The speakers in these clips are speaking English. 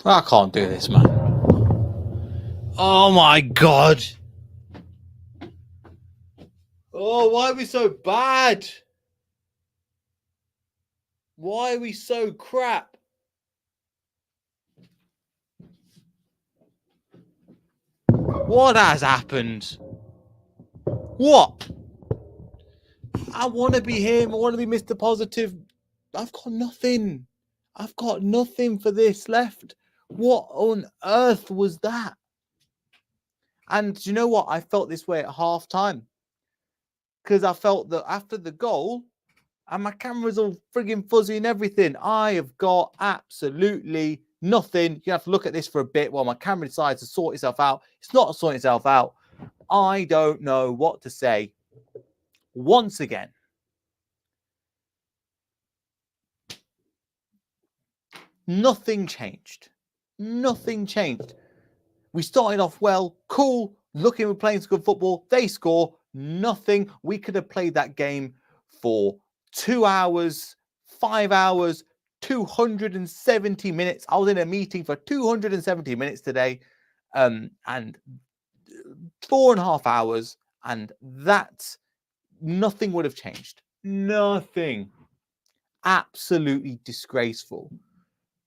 I can't do this, man. Oh my god. Oh, why are we so bad? Why are we so crap? What has happened? What? I want to be him. I want to be Mr. Positive. I've got nothing. I've got nothing for this left. What on earth was that? And you know what? I felt this way at half time because I felt that after the goal, and my camera's all frigging fuzzy and everything, I have got absolutely nothing. You have to look at this for a bit while my camera decides to sort itself out. It's not sorting itself out. I don't know what to say. Once again, nothing changed. Nothing changed. We started off well, cool, looking, we're playing some good football. They score, nothing. We could have played that game for 2 hours, 5 hours, 270 minutes. I was in a meeting for 270 minutes today, and 4.5 hours, and that nothing would have changed. Nothing. Absolutely disgraceful.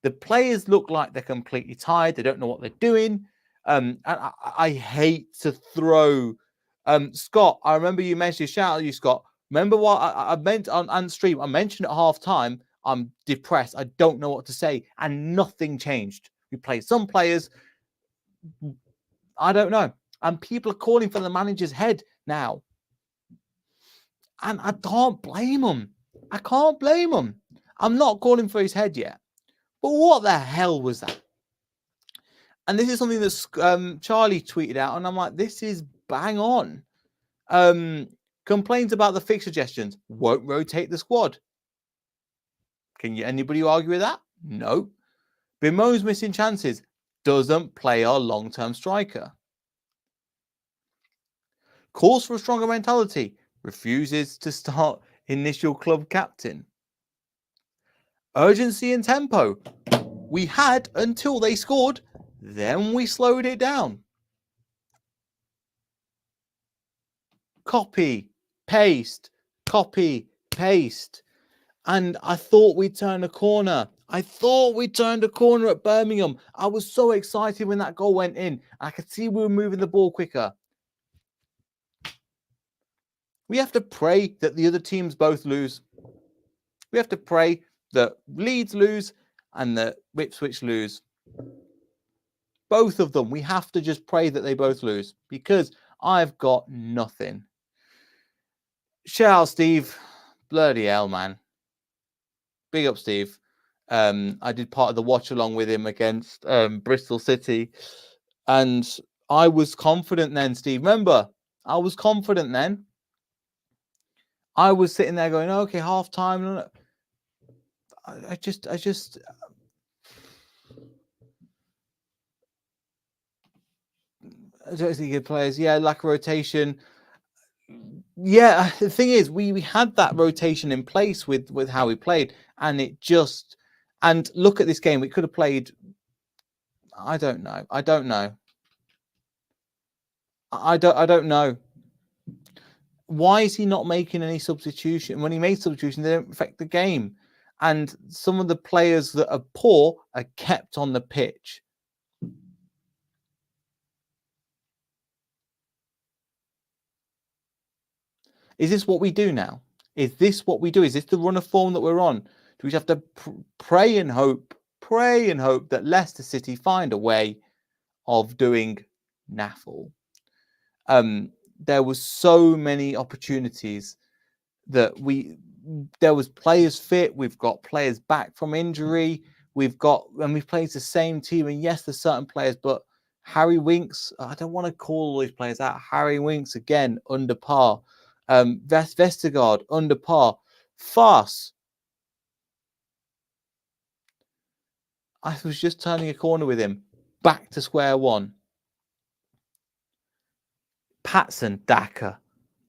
The players look like they're completely tired. They don't know what they're doing. And I hate to throw Scott. I remember you mentioned, shout out to you, Scott. Remember what I meant on stream? I mentioned at half time, I'm depressed. I don't know what to say. And nothing changed. We played some players. I don't know. And people are calling for the manager's head now. And I can't blame them. I can't blame them. I'm not calling for his head yet. But what the hell was that? And this is something that Charlie tweeted out, and I'm like, this is bang on. Complaints about the fixture suggestions. Won't rotate the squad. Can anybody argue with that? No. Bemoans missing chances. Doesn't play our long-term striker. Calls for a stronger mentality. Refuses to start initial club captain. Urgency and tempo. We had until they scored. Then we slowed it down. Copy, paste, copy, paste. And I thought we'd turn a corner. I thought we turned a corner at Birmingham. I was so excited when that goal went in. I could see we were moving the ball quicker. We have to pray that the other teams both lose. We have to pray that Leeds lose and that Ipswich lose. Both of them. We have to just pray that they both lose because I've got nothing. Shout out, Steve. Bloody hell, man. Big up, Steve. I did part of the watch along with him against Bristol City. And I was confident then, Steve. Remember, I was confident then. I was sitting there going, okay, half time. I just I don't think good players. Yeah, lack of rotation. Yeah, the thing is, we had that rotation in place with how we played, and it just and look at this game. We could have played. I don't know. I don't know. I don't know. Why is he not making any substitution? When he made substitution, they don't affect the game. And some of the players that are poor are kept on the pitch. Is this what we do now? Is this what we do? Is this the run of form that we're on? Do we just have to pray and hope that Leicester City find a way of doing naffle? There was so many opportunities that there was players fit. We've got players back from injury. We've played the same team. And yes, there's certain players, but Harry Winks, I don't want to call all these players out. Harry Winks, again, under par. Vestergaard, under par. Farce. I was just turning a corner with him. Back to square one. Patson Daka.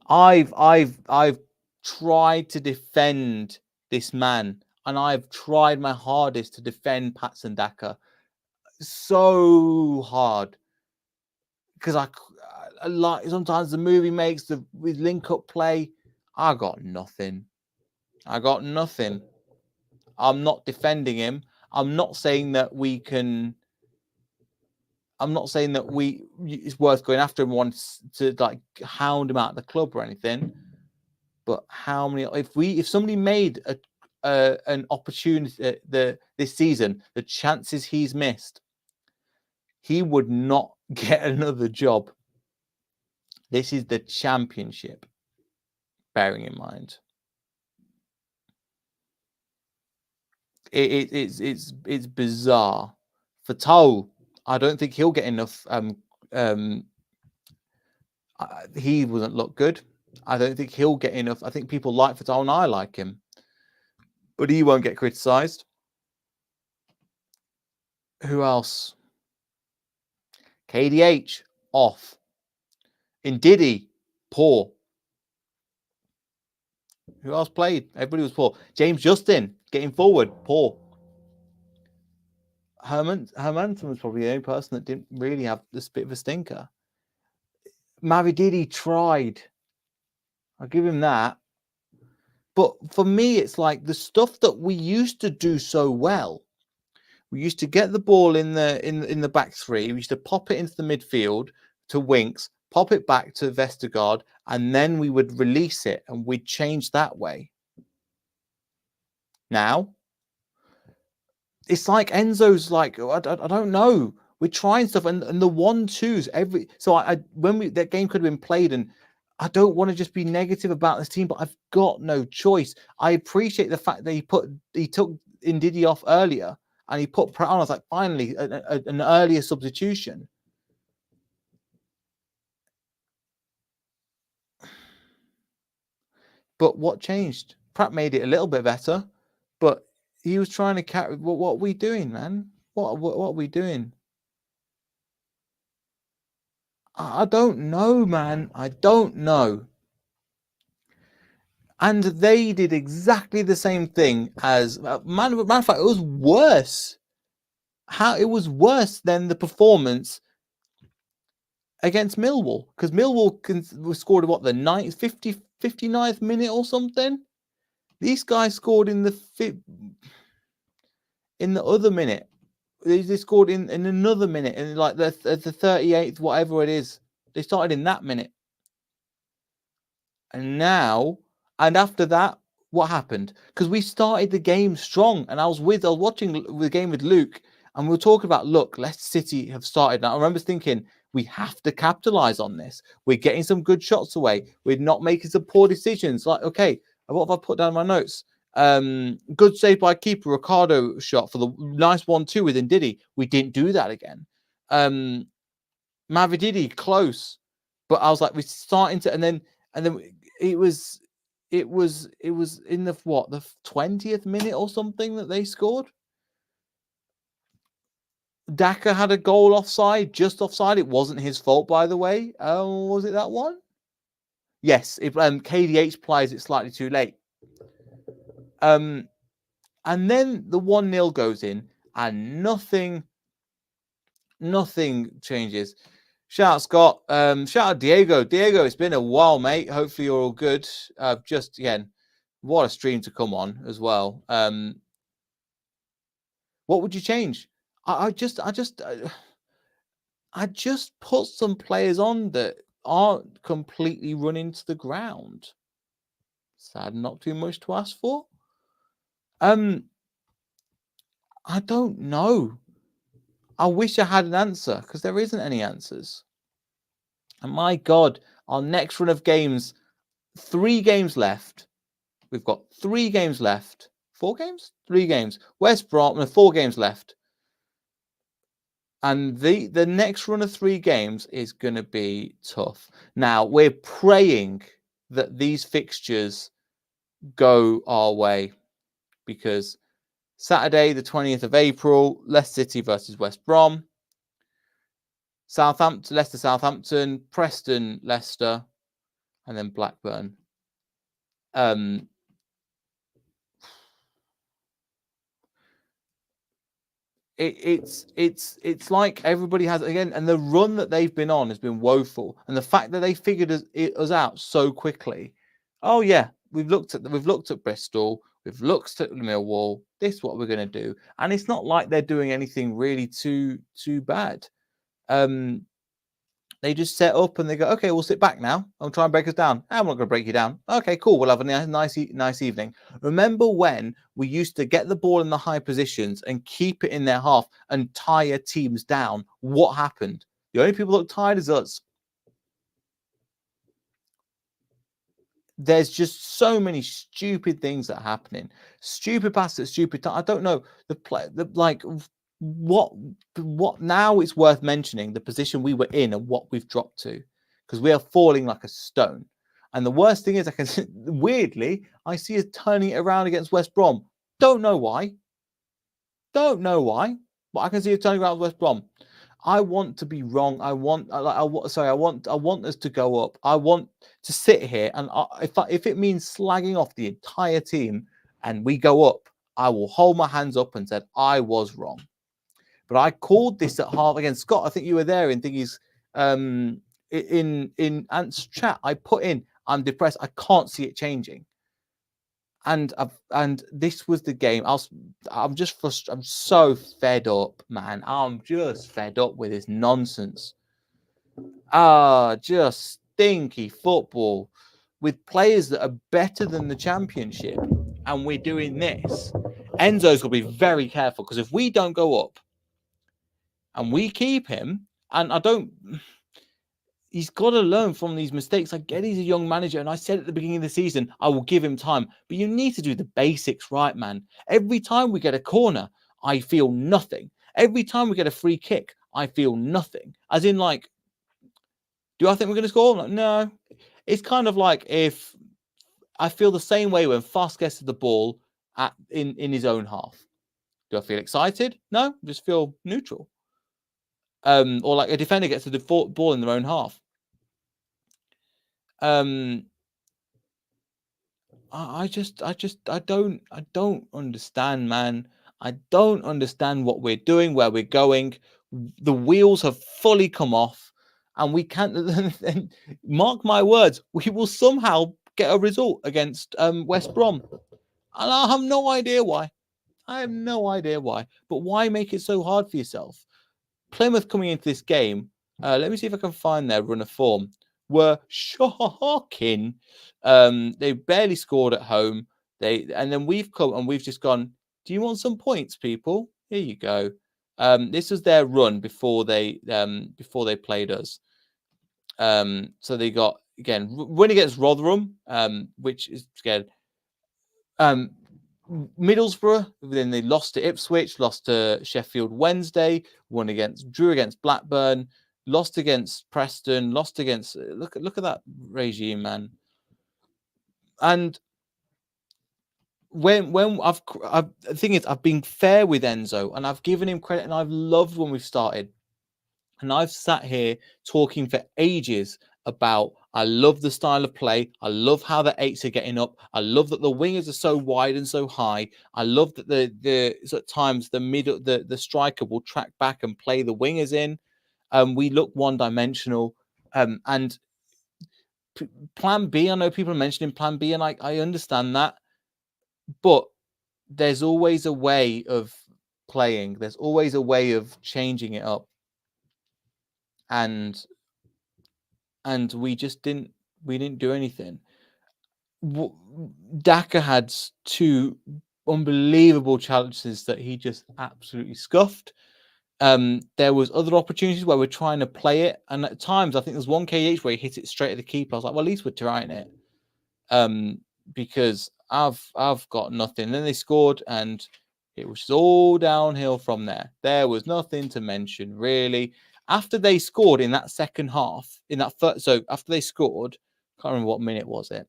I've tried to defend this man, and I've tried my hardest to defend Patson Daka. so hard because I like sometimes the movie makes with link up play. I got nothing. I'm not defending him. I'm not saying that it's worth going after him once to like hound him out of the club or anything. But how many? If somebody made an opportunity this season, the chances he's missed, he would not get another job. This is the Championship, bearing in mind. It's bizarre. For Toll, I don't think he'll get enough. He wouldn't look good. I don't think he'll get enough. I think people like Fatal and I like him, but he won't get criticised. Who else? KDH off. Ndidi poor. Who else played? Everybody was poor. James Justin getting forward poor. Hermanson was probably the only person that didn't really have this bit of a stinker. Mavididi tried. I'll give him that. But for me, it's like the stuff that we used to do so well. We used to get the ball in the back three. We used to pop it into the midfield to Winks, pop it back to Vestergaard, and then we would release it and we'd change that way. Now, it's like Enzo's like, I don't know. We're trying stuff and the 1-2s when that game could have been played, and I don't want to just be negative about this team, but I've got no choice. I appreciate the fact that he took Ndidi off earlier and he put Pratt on. I was like, finally, an earlier substitution. But what changed? Pratt made it a little bit better, but he was trying to carry. What are we doing, man? What are we doing? I don't know, man. I don't know. And they did exactly the same thing as matter of fact, it was worse. It was worse than the performance against Millwall, because Millwall scored what, the 59th minute or something. These guys scored in the other minute. They scored in another minute, in like the 38th, whatever it is. They started in that minute. And after that, what happened? Because we started the game strong, and I was watching the game with Luke, and we were talking about, look, Leicester City have started. And I remember thinking, we have to capitalize on this. We're getting some good shots away. We're not making some poor decisions. Like, okay, what have I put down in my notes? Good save by keeper. Ricardo shot for the nice 1-2 with Ndidi. We didn't do that again. Mavididi close, but I was like, we're starting to, and then it was in the the 20th minute or something that they scored. Daka had a goal just offside. It wasn't his fault, by the way. Was it that one? Yes. KDH plays it slightly too late. And then the 1-0 goes in, and nothing changes. Shout out Scott. Shout out Diego. Diego, it's been a while, mate. Hopefully you're all good. Just again, what a stream to come on as well. What would you change? I just put some players on that aren't completely running to the ground. Sad, not too much to ask for. I don't know. I wish I had an answer, because there isn't any answers. And my God, our next run of games, 3 games left. We've got 3 games left. 4 games? 3 games. West Brom, 4 games left. And the next run of 3 games is going to be tough. Now, we're praying that these fixtures go our way, because Saturday, the 20th of April, Leicester City versus West Brom. Leicester, Southampton, Preston, Leicester, and then Blackburn. it's like everybody has again, and the run that they've been on has been woeful, and the fact that they figured us out so quickly. Oh yeah, we've looked at Bristol, we've looked at Millwall. This is what we're going to do, and it's not like they're doing anything really too bad. They just set up and they go, okay, we'll sit back now. I'll try and break us down. I'm not going to break you down. Okay, cool. We'll have a nice evening. Remember when we used to get the ball in the high positions and keep it in their half and tire teams down? What happened? The only people that look tired is us. There's just so many stupid things that are happening. Stupid passes at stupid time. I don't know what now it's worth mentioning the position we were in and what we've dropped to, because we are falling like a stone. And the worst thing is, I can weirdly I see us turning it around against West Brom. Don't know why, but I can see us turning around West Brom. I want to be wrong. I want us to go up. I want to sit here, and if it means slagging off the entire team and we go up, I will hold my hands up and said I was wrong. But I called this at half against Scott. I think you were there in thingies in Ant's chat. I put in, I'm depressed. I can't see it changing. And this was the game. I'm just frustrated. I'm so fed up, man. I'm just fed up with this nonsense. Just stinky football with players that are better than the Championship, and we're doing this. Enzo's got to be very careful, because if we don't go up and we keep him, and he's got to learn from these mistakes. I get he's a young manager, and I said at the beginning of the season, I will give him time. But you need to do the basics right, man. Every time we get a corner, I feel nothing. Every time we get a free kick, I feel nothing. As in, like, do I think we're going to score? Like, no. It's kind of like if I feel the same way when Foss gets to the ball in his own half. Do I feel excited? No, I just feel neutral. Or like a defender gets to the ball in their own half. I don't understand, man. I don't understand what we're doing, where we're going. The wheels have fully come off, and we can't. Mark my words, we will somehow get a result against West Brom, and I have no idea why. I have no idea why. But why make it so hard for yourself? Plymouth coming into this game. Let me see if I can find their run of form. Were shocking. They barely scored at home. And then we've come and we've just gone. Do you want some points, people? Here you go. This was their run before they played us. So they got again win against Rotherham, which is again Middlesbrough. Then they lost to Ipswich, lost to Sheffield Wednesday, drew against Blackburn, lost against Preston, lost against look at that regime, man. And when the thing is, I've been fair with Enzo, and I've given him credit, and I've loved when we've started. And I've sat here talking for ages about I love the style of play. I love how the eights are getting up. I love that the wingers are so wide and so high. I love that the at times the striker will track back and play the wingers in. We look one dimensional. And plan B, I know people are mentioning plan B, and I understand that. But there's always a way of playing. There's always a way of changing it up. And we just didn't do anything. Daka had two unbelievable challenges that he just absolutely scuffed. There was other opportunities where we're trying to play it, and at times I think there's one KH where he hit it straight at the keeper. I was like, well, at least we're trying it, because I've got nothing. And then they scored, and it was all downhill from there. There was nothing to mention really. After they scored in that second half, after they scored, can't remember what minute was it.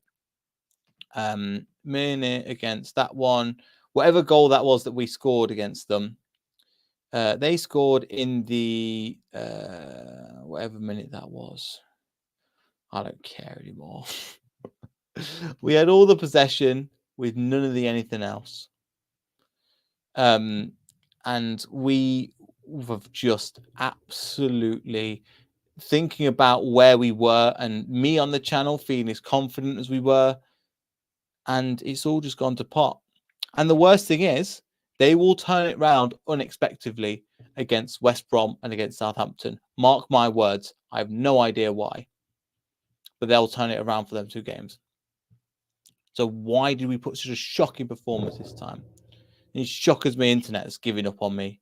Minute against that one, whatever goal that was that we scored against them. They scored in the whatever minute that was. I don't care anymore. We had all the possession with none of the anything else. And we have just absolutely thinking about where we were, and me on the channel feeling as confident as we were, and it's all just gone to pot. And the worst thing is, they will turn it round unexpectedly against West Brom and against Southampton. Mark my words. I have no idea why, but they'll turn it around for them 2 games. So why did we put such a shocking performance this time? It shockers my internet's giving up on me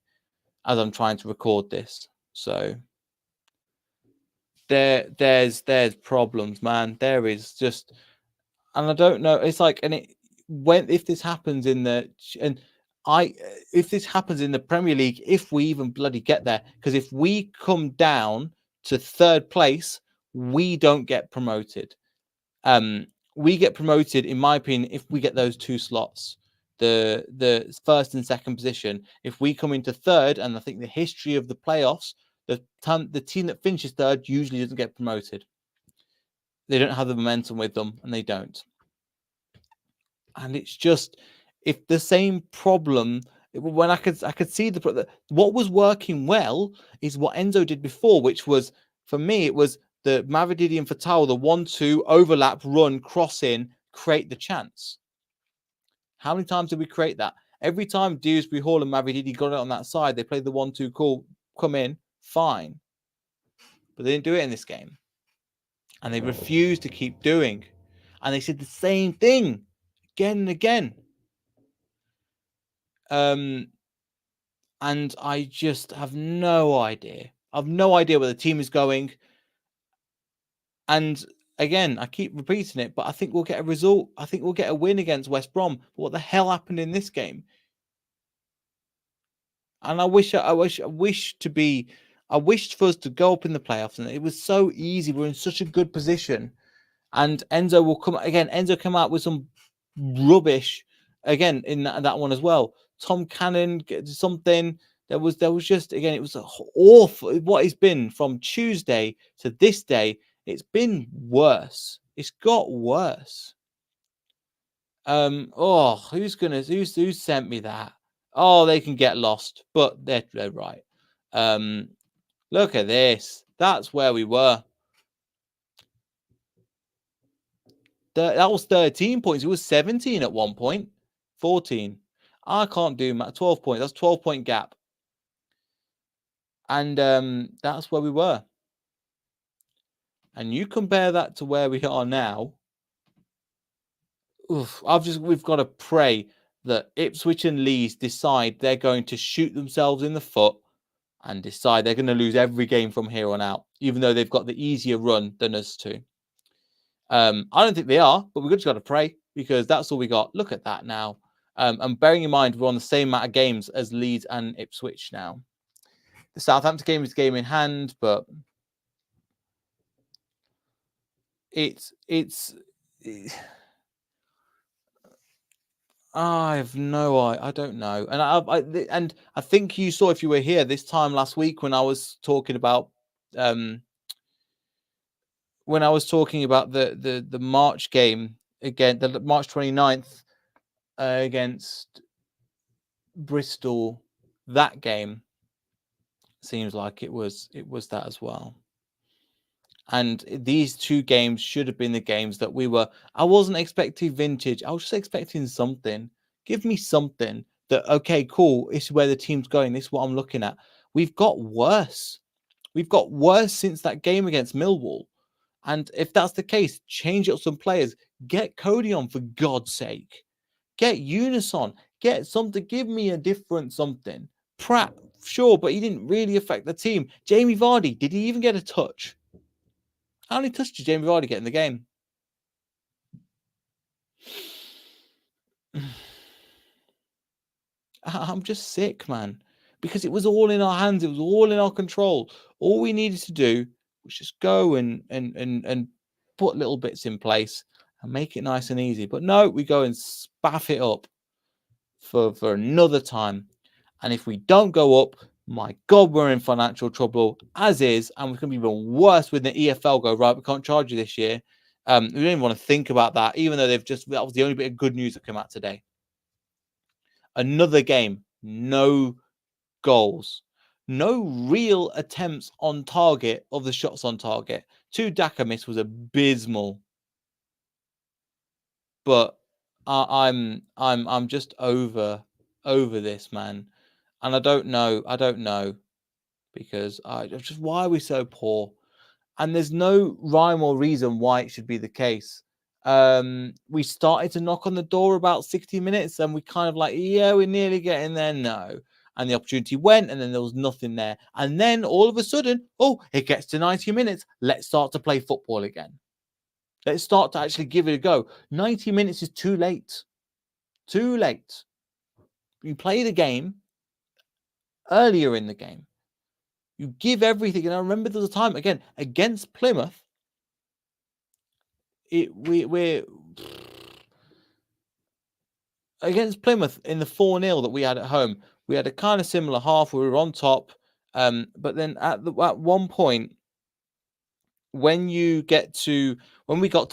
as I'm trying to record this. So there's problems, man. There is just, and I don't know. It's like, and if this happens in the, and if this happens in the Premier League, if we even bloody get there, because if we come down to 3rd place, we don't get promoted. We get promoted, in my opinion, if we get those 2 slots, the 1st and 2nd position. If we come into 3rd, and I think the history of the playoffs, the team that finishes 3rd usually doesn't get promoted. They don't have the momentum with them, and they don't. And it's just, if the same problem, when I could see what was working well is what Enzo did before, which was, for me, it was the Mavididi and Fatal, the 1-2 overlap, run, cross in, create the chance. How many times did we create that? Every time Dewsbury Hall and Mavididi got it on that side, they played the 1-2 call, come in, fine. But they didn't do it in this game. And they refused to keep doing. And they said the same thing again and again. And I just have no idea. I've no idea where the team is going. And again, I keep repeating it, but I think we'll get a result. I think we'll get a win against West Brom. But what the hell happened in this game? And I wished for us to go up in the playoffs, and it was so easy. We're in such a good position. And Enzo will come again. Enzo came out with some rubbish again in that one as well. Tom Cannon, something. There was just, again, it was awful. What it's been from Tuesday to this day, it's been worse. It's got worse. Who's sent me that? Oh, they can get lost, but they're right. Look at this. That's where we were. That was 13 points. It was 17 at one point. 14. I can't do math. 12 points. That's 12-point gap. And that's where we were. And you compare that to where we are now. We've got to pray that Ipswich and Leeds decide they're going to shoot themselves in the foot and decide they're going to lose every game from here on out, even though they've got the easier run than us two. I don't think they are, but we've just got to pray, because that's all we got. Look at that now. And bearing in mind, we're on the same amount of games as Leeds and Ipswich now. The Southampton game is game in hand, but I have no idea. I don't know. And I think you saw, if you were here this time last week, when I was talking about the March game again, the March 29th against Bristol. That game seems like it was that as well. And these 2 games should have been the games that I wasn't expecting vintage. I was just expecting something. Give me something that, okay, cool, this is where the team's going. This is what I'm looking at. We've got worse. We've got worse since that game against Millwall. And if that's the case, change up some players. Get Cody on, for God's sake. Get Eunice on. Get something. Give me a different something. Pratt, sure, but he didn't really affect the team. Jamie Vardy, did he even get a touch? How many touches did Jamie Vardy get in the game? I'm just sick, man, because it was all in our hands. It was all in our control. All we needed to do was just go and put little bits in place and make it nice and easy. But no, we go and spaff it up for another time. And if we don't go up, my God, we're in financial trouble as is, and we're going to be even worse when the EFL go, right, we can't charge you this year. We don't even want to think about that, even though that was the only bit of good news that came out today. Another game, no goals. No real attempts on target of the shots on target. 2 Daka miss was abysmal. But I'm just over this, man. And I don't know because I just, why are we so poor? And there's no rhyme or reason why it should be the case. We started to knock on the door about 60 minutes and we kind of like, yeah, we're nearly getting there. No. And the opportunity went and then there was nothing there. And then all of a sudden, oh, it gets to 90 minutes. Let's start to play football again. Let's start to actually give it a go. 90 minutes is too late. Too late. You play the game earlier in the game. You give everything. And I remember there was a time, again, against Plymouth, we're against Plymouth in the 4-0 that we had at home. We had a kind of similar half. We were on top. But then at one point, when we got to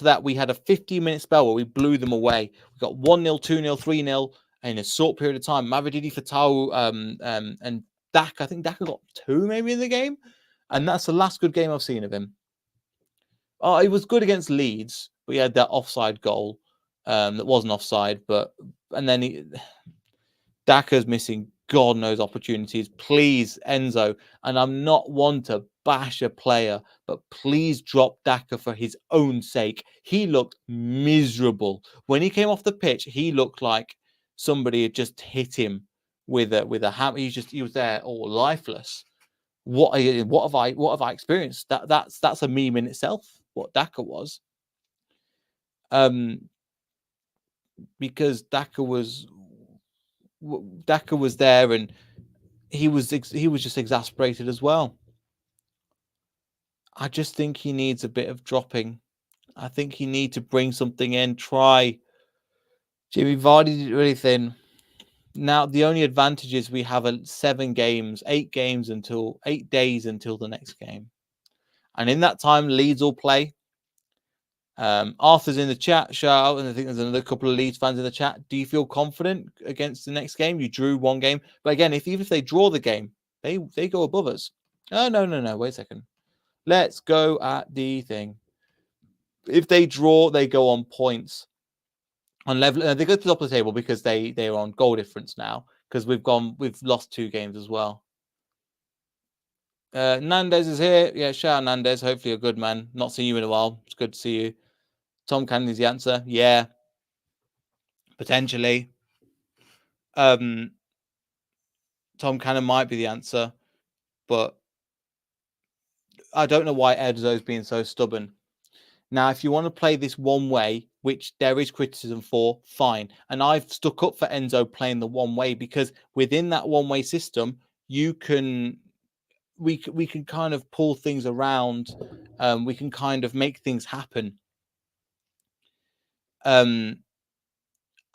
that, we had a 15-minute spell where we blew them away. We got 1-0, 2-0, 3-0 in a short period of time. Mavididi, Fatau, and Dak. I think Daka got 2 maybe in the game. And that's the last good game I've seen of him. Oh, he was good against Leeds, but he had that offside goal that wasn't offside. And then Daka's missing God knows opportunities. Please, Enzo, and I'm not one to bash a player, but please drop Daka for his own sake. He looked miserable. When he came off the pitch, he looked like somebody had just hit him with a hammer. He was there all lifeless. What have I experienced? That's a meme in itself, what Daka was. Because Daka was there and he was just exasperated as well. I just think he needs a bit of dropping. I think he needs to bring something in. Try. Jimmy Vardy did really thin. Now the only advantage is we have 8 days until the next game, and in that time Leeds will play. Arthur's in the chat, shout out, and I think there's another couple of Leeds fans in the chat. Do you feel confident against the next game? You drew 1 game, but again, even if they draw the game, they go above us. Oh no, wait a second. Let's go at the thing. If they draw, they go on points. On level, they go to the top of the table because they are on goal difference now because we've lost 2 games as well. Nandez is here. Yeah, shout out Nandez. Hopefully, a good man. Not seen you in a while. It's good to see you. Tom Cannon's the answer. Yeah, potentially. Tom Cannon might be the answer, but I don't know why Enzo's being so stubborn. Now, if you want to play this one way, which there is criticism for, fine. And I've stuck up for Enzo playing the one way because within that one way system, we can kind of pull things around. We can kind of make things happen.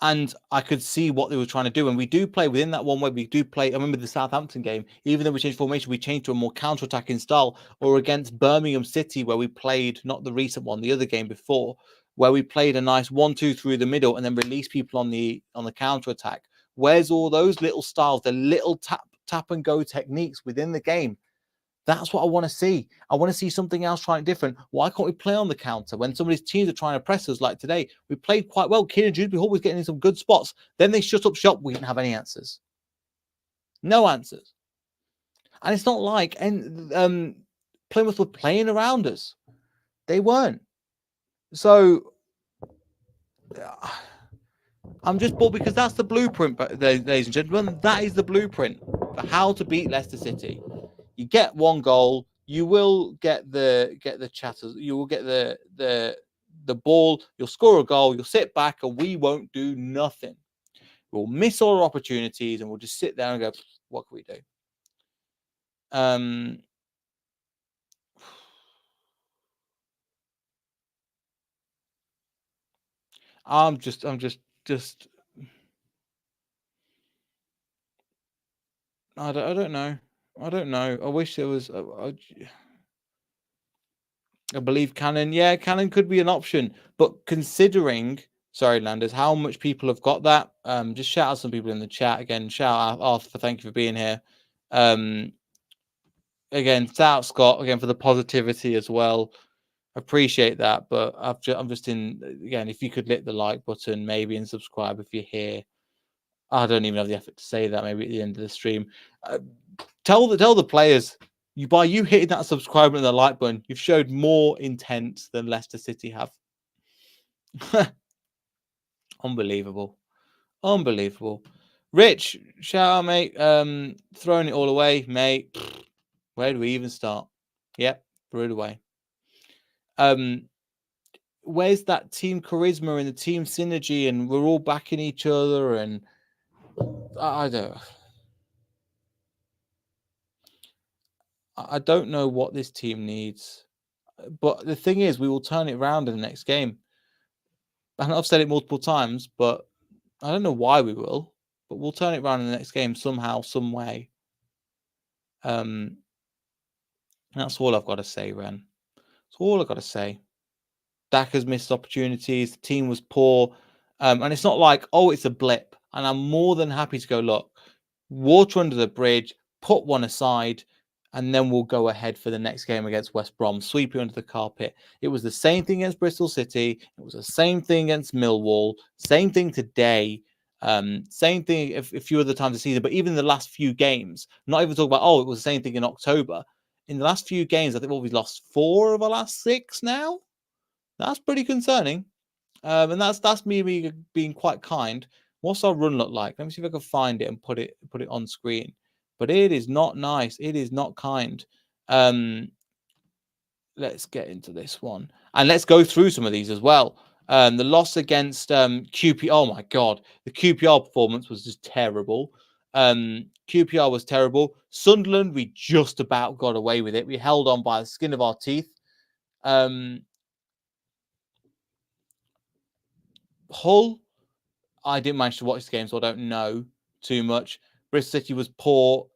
And I could see what they were trying to do. And we do play within that one way. We do play. I remember the Southampton game, even though we changed formation, we changed to a more counter-attacking style. Or against Birmingham City, where we played, not the recent one, the other game before, where we played a nice 1-2 through the middle and then release people on the counter-attack. Where's all those little styles, the little tap and go techniques within the game? That's what I want to see. I want to see something else trying different. Why can't we play on the counter when some of these teams are trying to press us like today? We played quite well. Kieran Jude Hall was getting in some good spots. Then they shut up shop. We didn't have any answers. No answers. And it's not like Plymouth were playing around us. They weren't. So I'm just bored because that's the blueprint, ladies and gentlemen. That is the blueprint for how to beat Leicester City. You get 1 goal, you will get the chatters, you will get the ball, you'll score a goal, you'll sit back, and we won't do nothing. We'll miss all our opportunities, and we'll just sit there and go, what can we do? I'm just. I don't know. I don't know. I wish there was. I believe Cannon. Yeah, Cannon could be an option, but considering, sorry, Landers, how much people have got that? Just shout out some people in the chat again. Shout out Arthur, thank you for being here. Again, shout out Scott again for the positivity as well. Appreciate that, but I'm just in again. If you could hit the like button, maybe, and subscribe if you're here. I don't even have the effort to say that. Maybe at the end of the stream, tell the players by you hitting that subscribe and the like button, you've showed more intent than Leicester City have. Unbelievable. Rich, shout out, mate. Throwing it all away, mate. Where do we even start? Yep, threw it away. Where's that team charisma and the team synergy, and we're all backing each other, and I don't know what this team needs. But the thing is, we will turn it around in the next game. And I've said it multiple times, but I don't know why we will, but we'll turn it around in the next game somehow, some way. That's all I've got to say, Ren. That's all I've got to say. Daka's missed opportunities. The team was poor. And it's not like, oh, it's a blip. And I'm more than happy to go, look, water under the bridge, put one aside, and then we'll go ahead for the next game against West Brom, sweep it under the carpet. It was the same thing against Bristol City. It was the same thing against Millwall. Same thing today. Same thing a few other times this season. But even in the last few games, not even talking about, oh, it was the same thing in October. In the last few games, I think we've lost 4 of our last 6 now. That's pretty concerning. And that's me being quite kind. What's our run look like? Let me see if I can find it and put it on screen. But it is not nice. It is not kind. Let's get into this one. And let's go through some of these as well. The loss against QPR. Oh my God. The QPR performance was just terrible. QPR was terrible. Sunderland, we just about got away with it. We held on by the skin of our teeth. Hull, I didn't manage to watch the game, so I don't know too much. Bristol City was poor.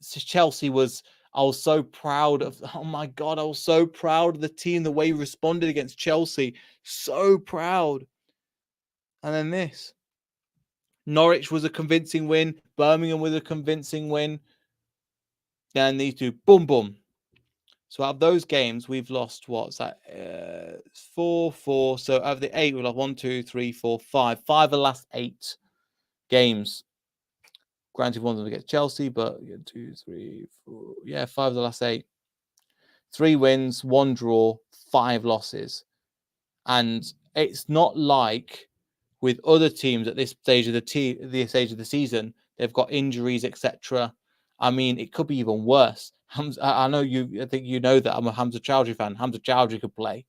Chelsea was. I was so proud of. Oh my God, I was so proud of the team, the way we responded against Chelsea. So proud. And then this. Norwich was a convincing win. Birmingham was a convincing win. Then these two, boom, boom. So out of those games, we've lost what's that? 4. So out of the 8, we've lost 1, 2, 3, 4, 5. 5 of the last 8 games. Granted, one of them against Chelsea, but 2, 3, 4. Yeah, 5 of the last 8. 3 wins, 1 draw, 5 losses. And it's not like with other teams at this stage of the season, they've got injuries, etc. I mean, it could be even worse. I know you. I think you know that I'm a Hamza Chowdhury fan. Hamza Chowdhury could play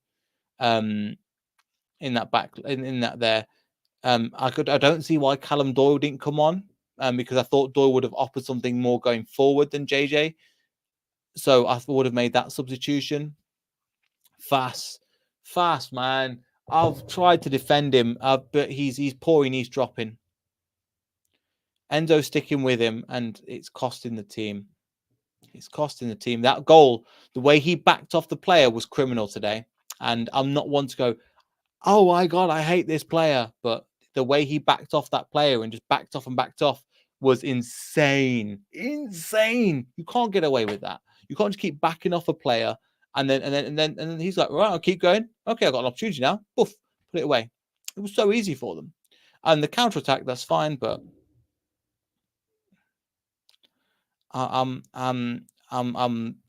in that back in that there. I don't see why Callum Doyle didn't come on because I thought Doyle would have offered something more going forward than JJ. So I would have made that substitution. Fast, man. I've tried to defend him, but he's poor and he's dropping. Enzo's sticking with him, and it's costing the team. It's costing the team. That goal, the way he backed off the player was criminal today. And I'm not one to go, oh my God, I hate this player. But the way he backed off that player and just backed off was insane. Insane. You can't get away with that. You can't just keep backing off a player and then he's like, right, I'll keep going. Okay, I've got an opportunity now. Poof, put it away. It was so easy for them. And the counter-attack, that's fine, but I'm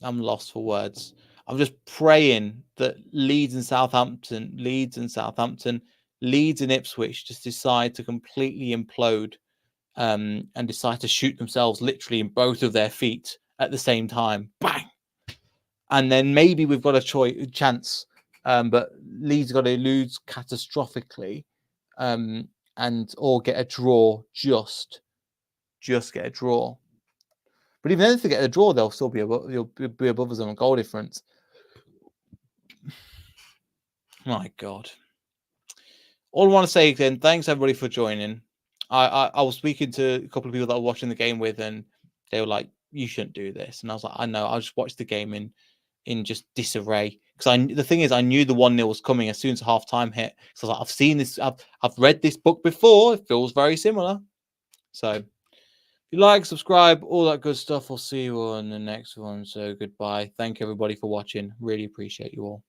lost for words. I'm just praying that Leeds and Ipswich just decide to completely implode and decide to shoot themselves literally in both of their feet at the same time. Bang! And then maybe we've got a chance, but Leeds got to lose catastrophically and or get a draw, just get a draw. But even if they get a draw, they'll still be above us on a goal difference. My God. All I want to say again, thanks everybody for joining. I was speaking to a couple of people that were watching the game with, and they were like, you shouldn't do this. And I was like, I know, I'll just watch the game in just disarray. Because the thing is, I knew the 1-0 was coming as soon as half time hit. So I was like, I've seen this, I've read this book before. It feels very similar. So you like, subscribe, all that good stuff. I'll see you on the next one. So goodbye. Thank you everybody for watching. Really appreciate you all.